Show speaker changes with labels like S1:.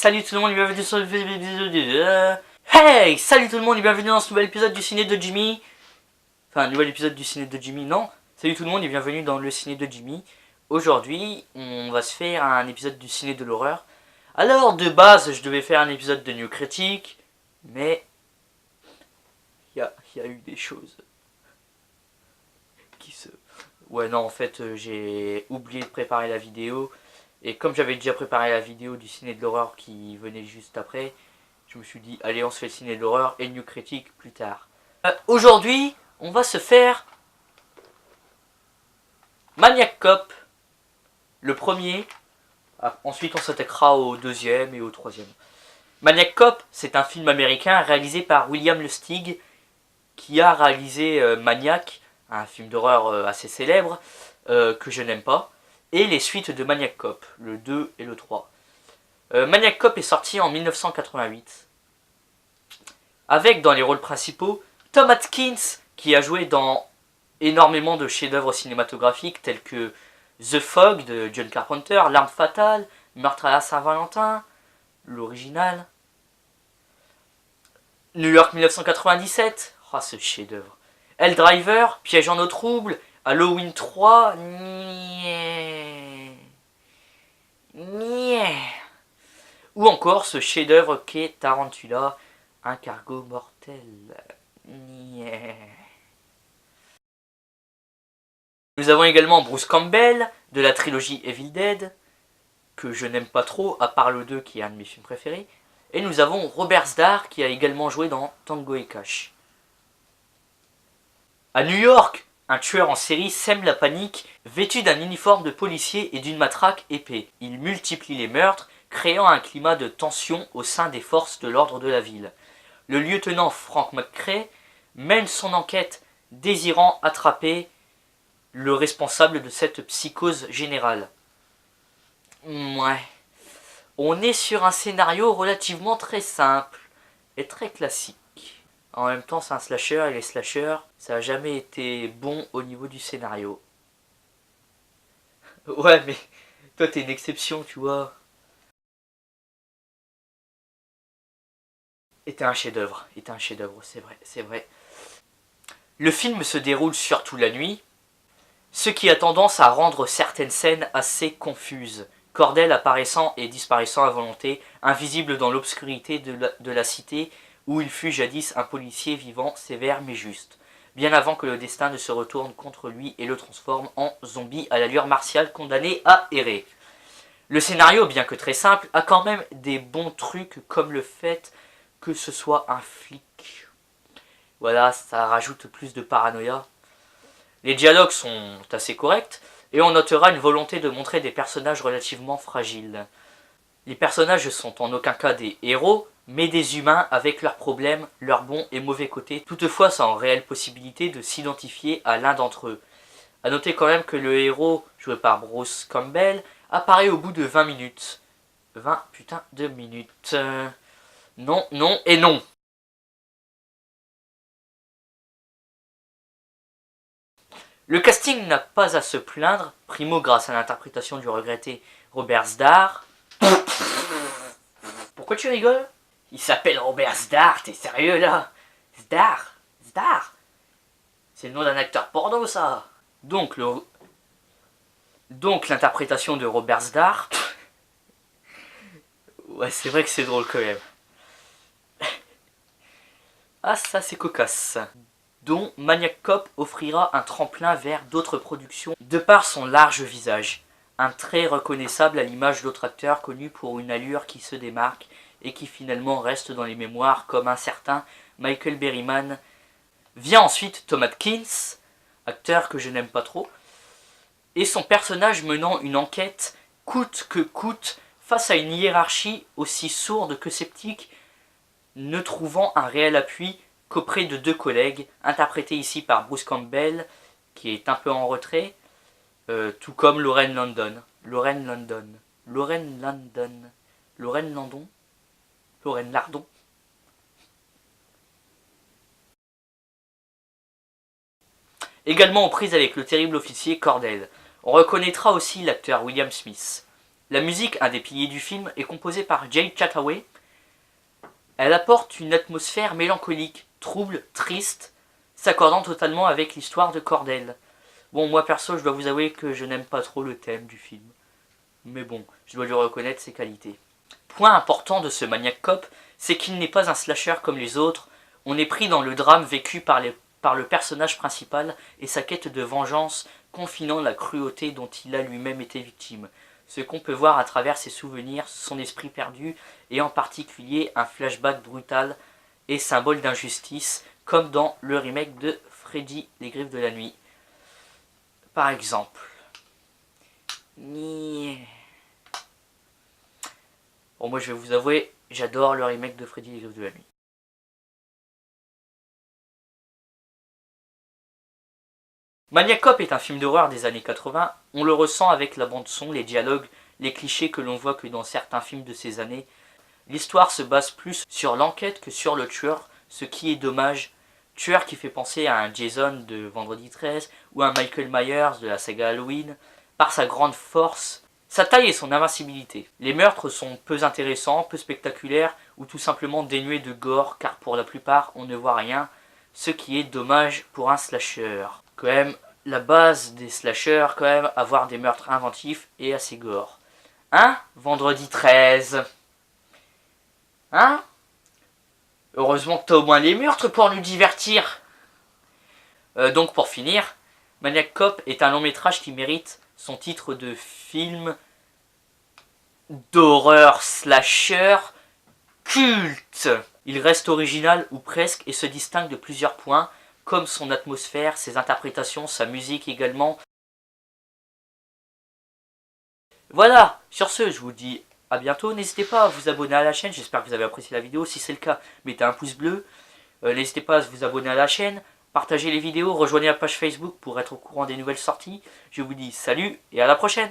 S1: salut tout le monde et bienvenue sur le épisode Hey, salut tout le monde et bienvenue dans ce nouvel épisode du ciné de Jimmy. Enfin, nouvel épisode du ciné de Jimmy, non. Salut tout le monde et bienvenue dans le ciné de Jimmy. Aujourd'hui, on va se faire un épisode du ciné de l'horreur. Alors, de base, je devais faire un épisode de New Critique, mais il y a eu des choses qui se... Ouais, non, en fait, j'ai oublié de préparer la vidéo. Et comme j'avais déjà préparé la vidéo du ciné de l'horreur qui venait juste après, je me suis dit, allez, on se fait le ciné de l'horreur et New Critique plus tard. Aujourd'hui, on va se faire Maniac Cop, le premier. Ensuite, on s'attaquera au deuxième et au troisième. Maniac Cop, c'est un film américain réalisé par William Lustig, qui a réalisé Maniac, un film d'horreur assez célèbre, que je n'aime pas, et les suites de Maniac Cop, le 2 et le 3. Maniac Cop est sorti en 1988, avec dans les rôles principaux Tom Atkins, qui a joué dans énormément de chefs-d'œuvre cinématographiques tels que The Fog de John Carpenter, L'Arme Fatale, Meurtre à la Saint-Valentin, l'original, New York 1997, oh ce chef-d'œuvre, Hell Driver, Piège en eau trouble, Halloween 3, ou encore ce chef-d'œuvre qu'est Tarantula, Un cargo mortel. Nous avons également Bruce Campbell de la trilogie Evil Dead, que je n'aime pas trop, à part le 2 qui est un de mes films préférés. Et nous avons Robert Starr qui a également joué dans Tango et Cash. À New York, un tueur en série sème la panique, vêtu d'un uniforme de policier et d'une matraque épée. Il multiplie les meurtres, créant un climat de tension au sein des forces de l'ordre de la ville. Le lieutenant Frank McCrae mène son enquête, désirant attraper le responsable de cette psychose générale. Ouais. On est sur un scénario relativement très simple et très classique. En même temps, c'est un slasher et les slashers, ça n'a jamais été bon au niveau du scénario. Ouais, mais toi, t'es une exception, tu vois. Et t'es un chef-d'œuvre, c'est vrai. Le film se déroule surtout la nuit, ce qui a tendance à rendre certaines scènes assez confuses. Cordell apparaissant et disparaissant à volonté, invisible dans l'obscurité de la cité où il fut jadis un policier vivant, sévère mais juste, bien avant que le destin ne se retourne contre lui et le transforme en zombie à l'allure martiale condamné à errer. Le scénario, bien que très simple, a quand même des bons trucs comme le fait que ce soit un flic. Voilà, ça rajoute plus de paranoïa. Les dialogues sont assez corrects, et on notera une volonté de montrer des personnages relativement fragiles. Les personnages sont en aucun cas des héros, mais des humains avec leurs problèmes, leurs bons et mauvais côtés, toutefois sans réelle possibilité de s'identifier à l'un d'entre eux. A noter quand même que le héros, joué par Bruce Campbell, apparaît au bout de 20 minutes. 20 putain de minutes. Non, non et non. Le casting n'a pas à se plaindre, primo grâce à l'interprétation du regretté Robert Starr. Pourquoi tu rigoles? Il s'appelle Robert Starr, t'es sérieux là? Starr. C'est le nom d'un acteur porno ça. Donc l'interprétation de Robert Starr. Ouais, c'est vrai que c'est drôle quand même. Ah ça c'est cocasse. Dont Maniac Cop offrira un tremplin vers d'autres productions de par son large visage. Un trait reconnaissable à l'image d'autres acteurs connus pour une allure qui se démarque et qui finalement reste dans les mémoires comme un certain Michael Berryman. Vient ensuite Tom Atkins, acteur que je n'aime pas trop, et son personnage menant une enquête coûte que coûte face à une hiérarchie aussi sourde que sceptique, ne trouvant un réel appui qu'auprès de deux collègues, interprétés ici par Bruce Campbell, qui est un peu en retrait, tout comme Lauren Landon. Également aux prises avec le terrible officier Cordell. On reconnaîtra aussi l'acteur William Smith. La musique, un des piliers du film, est composée par Jay Chataway. Elle apporte une atmosphère mélancolique, trouble, triste, s'accordant totalement avec l'histoire de Cordell. Bon, moi perso, je dois vous avouer que je n'aime pas trop le thème du film. Mais bon, je dois lui reconnaître ses qualités. Point important de ce Maniac Cop, c'est qu'il n'est pas un slasher comme les autres. On est pris dans le drame vécu par le personnage principal et sa quête de vengeance, confinant la cruauté dont il a lui-même été victime. Ce qu'on peut voir à travers ses souvenirs, son esprit perdu, et en particulier un flashback brutal et symbole d'injustice, comme dans le remake de Freddy, les Griffes de la Nuit. Par exemple. Bon, moi je vais vous avouer, j'adore le remake de Freddy, les Griffes de la Nuit. Maniac Cop est un film d'horreur des années 80, on le ressent avec la bande-son, les dialogues, les clichés que l'on voit que dans certains films de ces années. L'histoire se base plus sur l'enquête que sur le tueur, ce qui est dommage. Tueur qui fait penser à un Jason de Vendredi 13 ou à un Michael Myers de la saga Halloween, par sa grande force, sa taille et son invincibilité. Les meurtres sont peu intéressants, peu spectaculaires ou tout simplement dénués de gore car pour la plupart on ne voit rien, ce qui est dommage pour un slasher. Quand même, la base des slashers, quand même, avoir des meurtres inventifs et assez gore. Hein? Vendredi 13. Hein? Heureusement que t'as au moins les meurtres pour nous divertir. Donc pour finir, Maniac Cop est un long métrage qui mérite son titre de film d'horreur slasher culte. Il reste original ou presque et se distingue de plusieurs points, comme son atmosphère, ses interprétations, sa musique également. Voilà, sur ce, je vous dis à bientôt. N'hésitez pas à vous abonner à la chaîne, j'espère que vous avez apprécié la vidéo. Si c'est le cas, mettez un pouce bleu. N'hésitez pas à vous abonner à la chaîne, partagez les vidéos, rejoignez la page Facebook pour être au courant des nouvelles sorties. Je vous dis salut et à la prochaine.